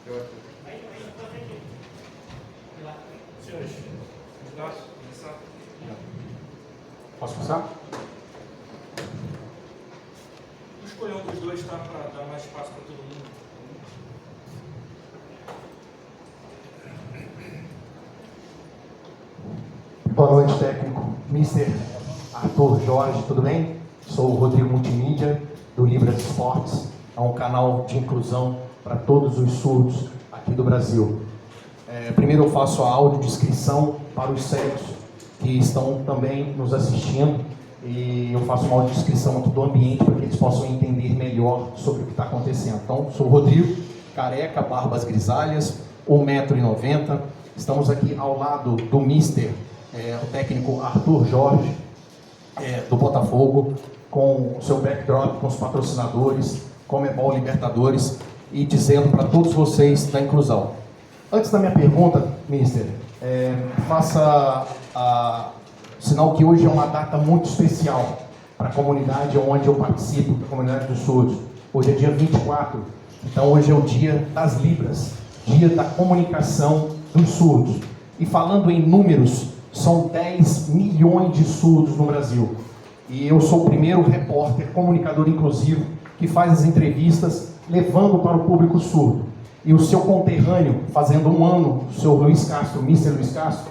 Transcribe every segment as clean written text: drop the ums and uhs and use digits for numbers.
Senhores, Posso começar? vou escolher um dos dois, tá? Para dar mais espaço para todo mundo. Boa noite, técnico. Mister Arthur Jorge, tudo bem? Sou o Rodrigo Multimídia, do Libras Esportes. É um canal de inclusão para todos os surdos aqui do Brasil. Primeiro eu faço a audiodescrição para os cegos que estão também nos assistindo e eu faço uma audiodescrição aqui do ambiente para que eles possam entender melhor sobre o que está acontecendo. Então, sou o Rodrigo, careca, barbas grisalhas, 1,90 m. Estamos aqui ao lado do Mister, o técnico Arthur Jorge, do Botafogo, com o seu backdrop, com os patrocinadores, Comebol Libertadores, e dizendo para todos vocês da inclusão. Antes da minha pergunta, Mister, faça sinal que hoje é uma data muito especial para a comunidade onde eu participo, da comunidade dos surdos. Hoje é dia 24, então hoje é o dia das Libras, dia da comunicação dos surdos. E falando em números, são 10 milhões de surdos no Brasil. E eu sou o primeiro repórter, comunicador inclusivo, que faz as entrevistas levando para o público surdo. E o seu conterrâneo, fazendo um ano, o senhor Luiz Castro, Mr. Luiz Castro,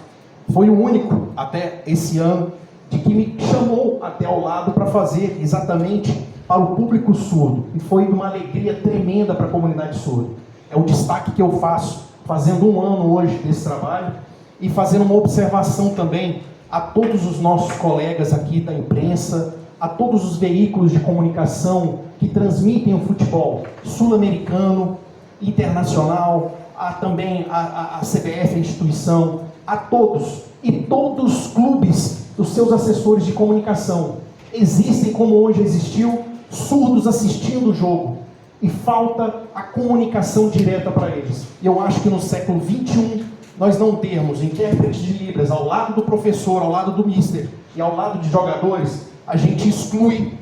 foi o único até esse ano de que me chamou até ao lado para fazer exatamente para o público surdo. E foi uma alegria tremenda para a comunidade surda. É o destaque que eu faço, fazendo um ano hoje desse trabalho e fazendo uma observação também a todos os nossos colegas aqui da imprensa, a todos os veículos de comunicação que transmitem o futebol sul-americano, internacional, também a CBF, a instituição, a todos e todos os clubes dos seus assessores de comunicação. Existem, como hoje existiu, surdos assistindo o jogo e falta a comunicação direta para eles. E eu acho que no século XXI nós não termos intérpretes de Libras ao lado do professor, ao lado do mister e ao lado de jogadores, a gente exclui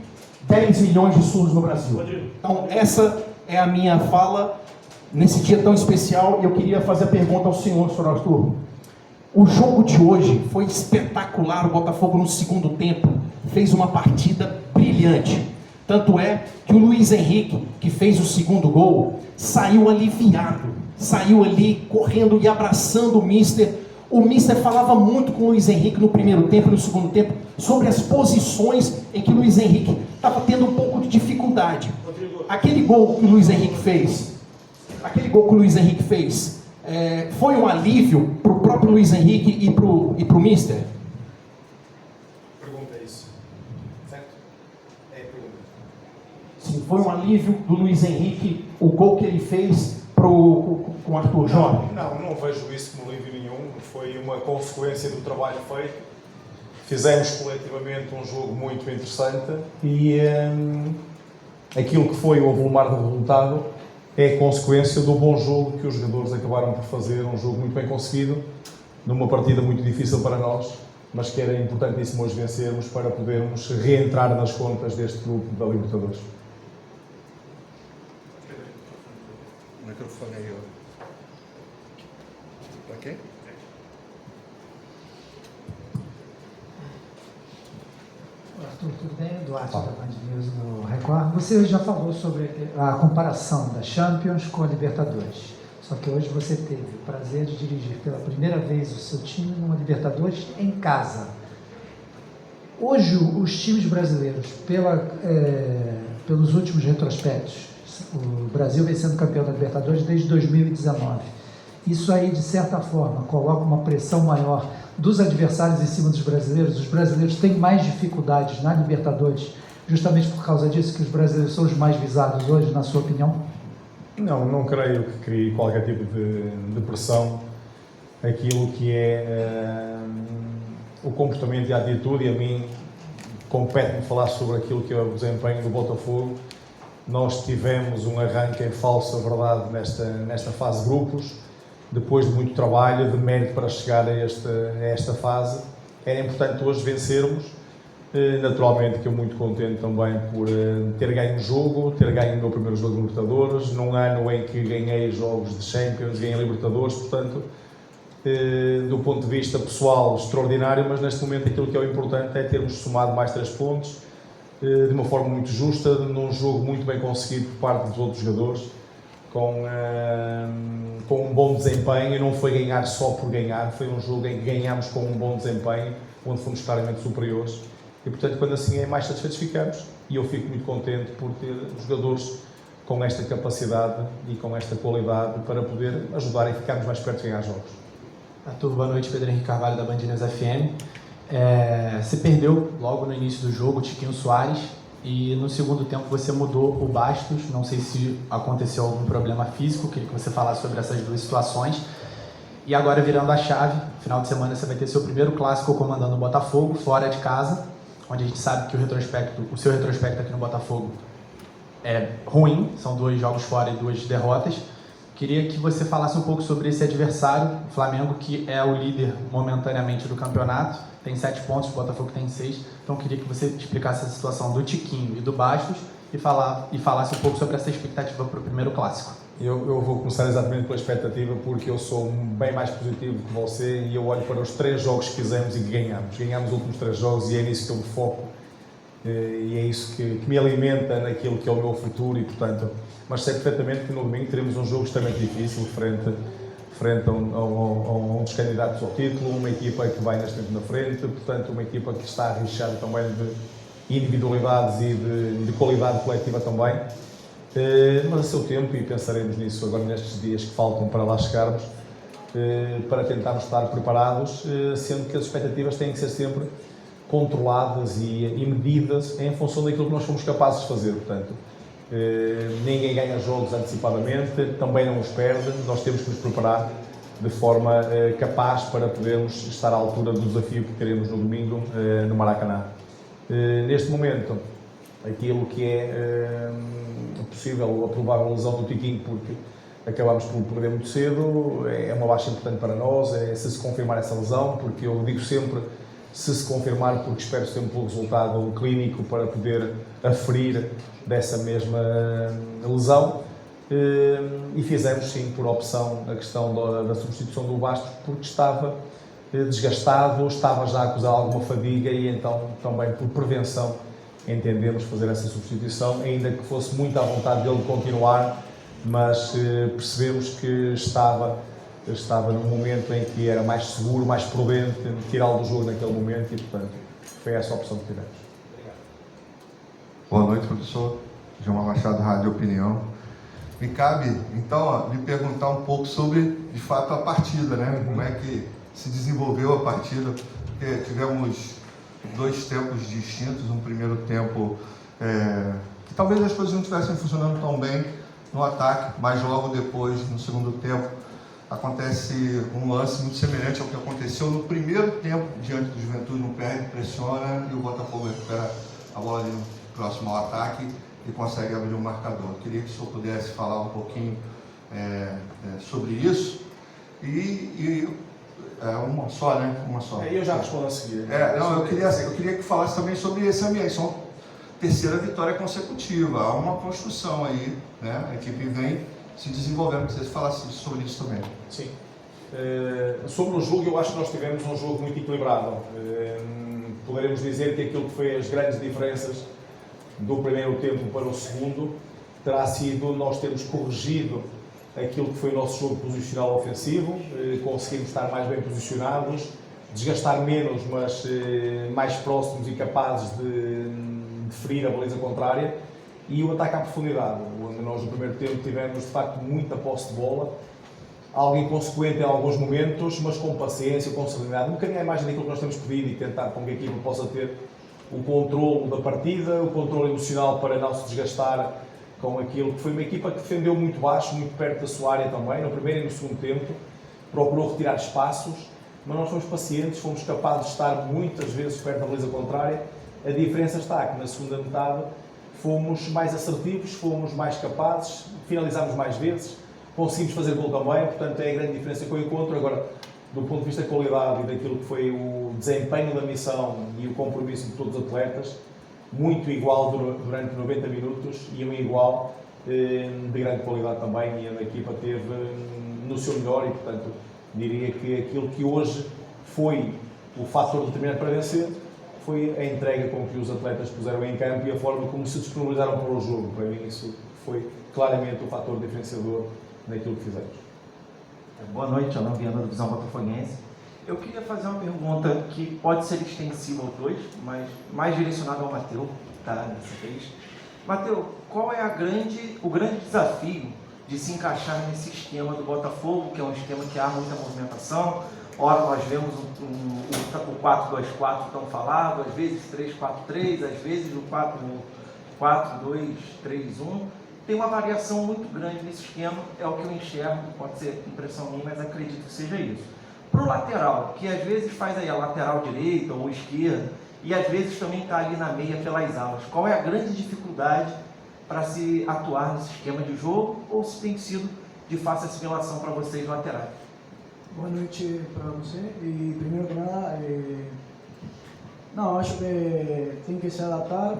10 milhões de surdos no Brasil. Então essa é a minha fala nesse dia tão especial, e eu queria fazer a pergunta ao senhor Arthur. O jogo de hoje foi espetacular, o Botafogo no segundo tempo fez uma partida brilhante. Tanto é que o Luiz Henrique, que fez o segundo gol, saiu aliviado, saiu ali correndo e abraçando o mister. O mister falava muito com o Luiz Henrique no primeiro tempo e no segundo tempo sobre as posições em que o Luiz Henrique estava tendo um pouco de dificuldade. Aquele gol que o Luiz Henrique fez, foi um alívio para o próprio Luiz Henrique e para o mister? Pergunta isso, certo? É a pergunta. Sim, foi um alívio do Luiz Henrique o gol que ele fez com o Arthur Jorge? Não vejo isso como alívio nenhum. Foi uma consequência do trabalho feito. Fizemos coletivamente um jogo muito interessante e aquilo que foi o avolumar do resultado é consequência do bom jogo que os jogadores acabaram por fazer, um jogo muito bem conseguido, numa partida muito difícil para nós, mas que era importantíssimo hoje vencermos para podermos reentrar nas contas deste grupo da Libertadores. O microfone aí, ok? Arthur, tudo bem? Duarte da Band News no Record. Você já falou sobre a comparação da Champions com a Libertadores. Só que hoje você teve o prazer de dirigir pela primeira vez o seu time numa Libertadores em casa. Hoje, os times brasileiros, pelos últimos retrospectos, o Brasil vem sendo campeão da Libertadores desde 2019. Isso aí, de certa forma, coloca uma pressão maior dos adversários em cima dos brasileiros. Os brasileiros têm mais dificuldades na Libertadores, justamente por causa disso, que os brasileiros são os mais visados hoje, na sua opinião? Não creio que crie qualquer tipo de pressão. Aquilo que é o comportamento e a atitude, e a mim compete-me falar sobre aquilo que é o desempenho do Botafogo. Nós tivemos um arranque em falsa verdade nesta fase de grupos, depois de muito trabalho, de mérito para chegar a esta fase. Era importante hoje vencermos Naturalmente que eu muito contente também por ter ganho um jogo, ter ganho o meu primeiro jogo de Libertadores, num ano em que ganhei jogos de Champions, ganhei Libertadores, portanto, do ponto de vista pessoal, extraordinário, mas neste momento aquilo que é o importante é termos somado mais 3 pontos, de uma forma muito justa, num jogo muito bem conseguido por parte dos outros jogadores, com um bom desempenho, e não foi ganhar só por ganhar, foi um jogo em que ganhámos com um bom desempenho, onde fomos claramente superiores, e portanto quando assim é, mais satisfeitos ficamos, e eu fico muito contente por ter jogadores com esta capacidade e com esta qualidade para poder ajudar e ficarmos mais perto de ganhar jogos. Arthur, boa noite. Pedro Henrique Carvalho da Band News FM. Você perdeu logo no início do jogo o Tiquinho Soares e no segundo tempo você mudou o Bastos. Não sei se aconteceu algum problema físico, queria que você falasse sobre essas duas situações. E agora, virando a chave, no final de semana você vai ter seu primeiro clássico comandando o Botafogo, fora de casa, onde a gente sabe que o seu retrospecto aqui no Botafogo é ruim, são 2 jogos fora e 2 derrotas. Queria que você falasse um pouco sobre esse adversário, o Flamengo, que é o líder momentaneamente do campeonato, tem 7 pontos, o Botafogo tem 6. Então queria que você explicasse a situação do Tiquinho e do Bastos e falasse um pouco sobre essa expectativa para o primeiro clássico. Eu vou começar exatamente pela expectativa, porque eu sou bem mais positivo que você e eu olho para os 3 jogos que fizemos e que ganhamos. Ganhamos os últimos 3 jogos e é nisso que eu me foco e é isso que me alimenta naquilo que é o meu futuro e, portanto, mas sei perfeitamente que no domingo teremos um jogo extremamente difícil frente a um dos candidatos ao título, uma equipa que vai neste momento na frente, portanto uma equipa que está recheada também de individualidades e de qualidade coletiva também. Mas a seu tempo, e pensaremos nisso agora nestes dias que faltam para lá chegarmos, para tentarmos estar preparados, sendo que as expectativas têm que ser sempre controladas e medidas em função daquilo que nós fomos capazes de fazer. Portanto, ninguém ganha jogos antecipadamente, também não os perde, nós temos que nos preparar de forma capaz para podermos estar à altura do desafio que teremos no domingo no Maracanã. Neste momento, aquilo que é possível, a provável lesão do Tiquinho, porque acabamos por perder muito cedo, é uma baixa importante para nós, se confirmar essa lesão, porque eu digo sempre se confirmar, porque espero sempre pelo resultado clínico para poder aferir dessa mesma lesão, e fizemos sim por opção a questão da substituição do Bastos, porque estava desgastado, estava já a acusar alguma fadiga e então também por prevenção entendemos fazer essa substituição, ainda que fosse muito à vontade dele continuar, mas percebemos que estava num momento em que era mais seguro, mais prudente tirá-lo do jogo naquele momento e, portanto, foi essa a opção que tivemos. Obrigado. Boa noite, professor. João Machado, Rádio Opinião. Me cabe, então, lhe perguntar um pouco sobre, de fato, a partida, né? Como é que se desenvolveu a partida, porque tivemos 2 tempos distintos, um primeiro tempo que talvez as coisas não estivessem funcionando tão bem no ataque, mas logo depois, no segundo tempo, acontece um lance muito semelhante ao que aconteceu no primeiro tempo diante do Juventude, no perde, pressiona e o Botafogo recupera a bola ali próximo ao ataque e consegue abrir o marcador. Eu queria que o senhor pudesse falar um pouquinho sobre isso e uma só, né? Uma só. Eu já respondo a seguir. Eu queria que falasse também sobre esse ambiente. São terceira vitória consecutiva. Há uma construção aí, né? A equipe vem se desenvolvendo. Que vocês falassem sobre isso também. Sim. Sobre o jogo, eu acho que nós tivemos um jogo muito equilibrado. Poderemos dizer que aquilo que foi as grandes diferenças do primeiro tempo para o segundo terá sido nós termos corrigido aquilo que foi o nosso jogo posicional ofensivo, conseguimos estar mais bem posicionados, desgastar menos, mas mais próximos e capazes de ferir a baliza contrária, e o ataque à profundidade, onde nós no primeiro tempo tivemos de facto muita posse de bola, algo inconsequente em alguns momentos, mas com paciência, com serenidade, um bocadinho à imagem daquilo que nós temos pedido e tentar com que a equipa possa ter o controle da partida, o controle emocional para não se desgastar com aquilo que foi uma equipa que defendeu muito baixo, muito perto da sua área também, no primeiro e no segundo tempo, procurou retirar espaços, mas nós fomos pacientes, fomos capazes de estar muitas vezes perto da baliza contrária. A diferença está que na segunda metade fomos mais assertivos, fomos mais capazes, finalizámos mais vezes, conseguimos fazer gol também, portanto é a grande diferença que eu encontro. Agora, do ponto de vista da qualidade e daquilo que foi o desempenho da missão e o compromisso de todos os atletas, muito igual durante 90 minutos e um igual de grande qualidade também, e a equipa teve no seu melhor e, portanto, diria que aquilo que hoje foi o fator determinante para vencer foi a entrega com que os atletas puseram em campo e a forma como se disponibilizaram para o jogo. Para mim isso foi claramente o fator diferenciador naquilo que fizemos. Boa noite, Alan Viana, da Visão Botafoguense. Eu queria fazer uma pergunta que pode ser extensiva aos dois, mas mais direcionada ao Matheus, tá, dessa vez. Matheus, qual é o grande desafio de se encaixar nesse esquema do Botafogo, que é um esquema que há muita movimentação? Ora, nós vemos o 4-2-4 tão falado, às vezes 3-4-3, às vezes o 4-2-3-1. Tem uma variação muito grande nesse esquema, é o que eu enxergo, pode ser impressão minha, mas acredito que seja isso. Para o lateral, que às vezes faz aí a lateral direita ou esquerda, e às vezes também está ali na meia pelas alas, qual é a grande dificuldade para se atuar nesse esquema de jogo, ou se tem sido de fácil assimilação para vocês laterais? Boa noite para você. E primeiro que nada, não, acho que tem que se adaptar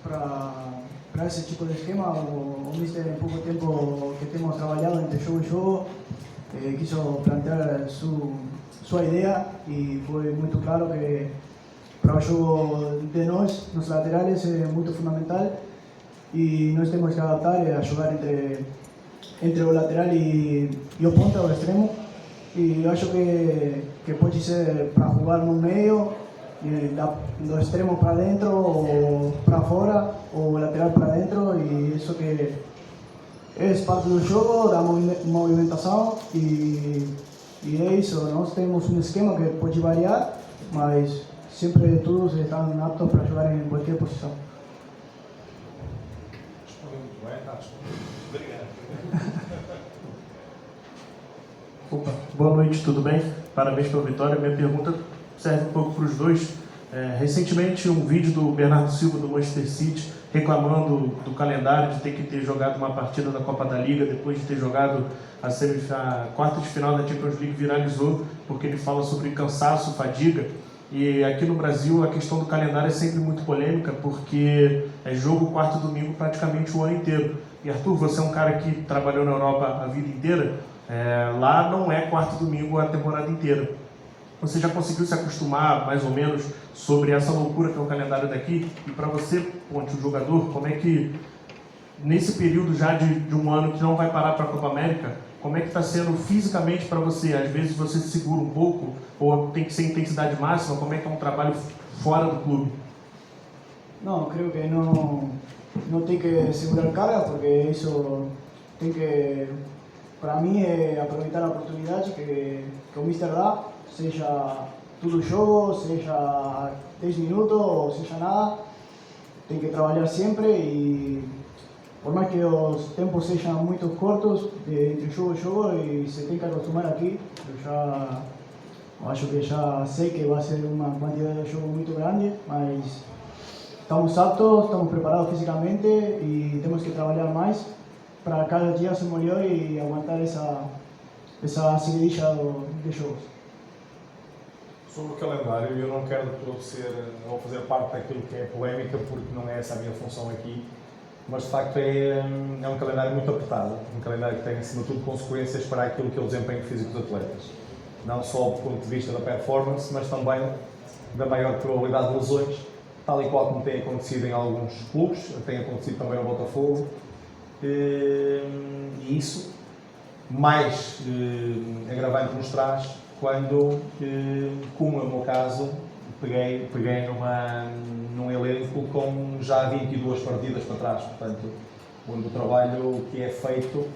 para esse tipo de esquema. O Mister, em pouco tempo que temos trabalhado entre jogo e jogo, quis plantear sua ideia e foi muito claro que para o jogo de nós, nos laterais, é muito fundamental e nós temos que adaptar a jogar entre o lateral e o ponta, o extremo. E eu acho que pode ser para jogar no meio, do extremo para dentro ou para fora, ou lateral para dentro, e isso que é parte do jogo, da movimentação, e é isso. Nós temos um esquema que pode variar, mas sempre todos estão aptos para jogar em qualquer posição. Respondeu muito bem, está respondido. Obrigado. Opa, boa noite, tudo bem? Parabéns pela vitória. Minha pergunta serve um pouco para os dois. Recentemente, um vídeo do Bernardo Silva, do Manchester City, reclamando do calendário de ter que ter jogado uma partida da Copa da Liga depois de ter jogado a quarta de final da Champions League, viralizou, porque ele fala sobre cansaço, fadiga. E aqui no Brasil, a questão do calendário é sempre muito polêmica, porque é jogo quarto e domingo praticamente o ano inteiro. E Arthur, você é um cara que trabalhou na Europa a vida inteira. Lá não é quarto e domingo a temporada inteira. Você já conseguiu se acostumar mais ou menos sobre essa loucura que é o calendário daqui? E para você, Ponte, o jogador, como é que nesse período já de um ano que não vai parar para a Copa América, como é que está sendo fisicamente para você? Às vezes você se segura um pouco ou tem que ser intensidade máxima? Como é que é um trabalho fora do clube? Não, creio que não tem que segurar carga, porque isso tem que, para mim, é aproveitar a oportunidade que o Mister dá, seja todo o jogo, seja 10 minutos, ou seja nada. Tem que trabalhar sempre e, por mais que os tempos sejam muito curtos entre jogo e jogo, e se tem que acostumar aqui, eu acho que já sei que vai ser uma quantidade de jogo muito grande, mas estamos aptos, estamos preparados fisicamente e temos que trabalhar mais para cada dia ser melhor e aguentar essa seguidilla de jogos. Sobre o calendário, eu não quero de todo ou fazer parte daquilo que é polémica, porque não é essa a minha função aqui, mas de facto é um calendário muito apertado, um calendário que tem acima de tudo consequências para aquilo que é o desempenho físico dos atletas. Não só do ponto de vista da performance, mas também da maior probabilidade de lesões, tal e qual como tem acontecido em alguns clubes, tem acontecido também no Botafogo, e isso mais agravante nos traz quando, como é o meu caso, peguei num elenco com já 22 partidas para trás, portanto, onde o trabalho que é feito,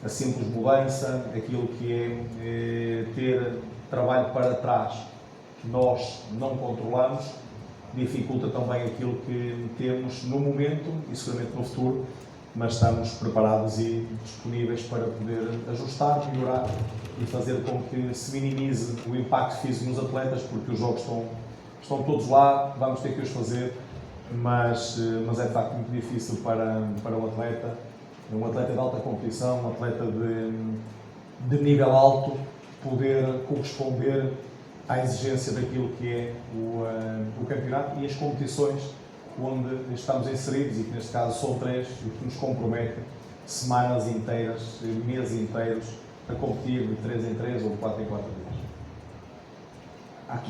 a simples mudança, aquilo que é ter trabalho para trás, que nós não controlamos, dificulta também aquilo que temos no momento e seguramente no futuro, mas estamos preparados e disponíveis para poder ajustar, melhorar e fazer com que se minimize o impacto físico nos atletas, porque os jogos estão todos lá, vamos ter que os fazer, mas é de facto muito difícil para um atleta de alta competição, um atleta de nível alto, poder corresponder à exigência daquilo que é o campeonato e as competições onde estamos inseridos, e que neste caso são 3, e que nos comprometem semanas inteiras, meses inteiros, a competir de 3 em 3 ou de 4 em 4 dias.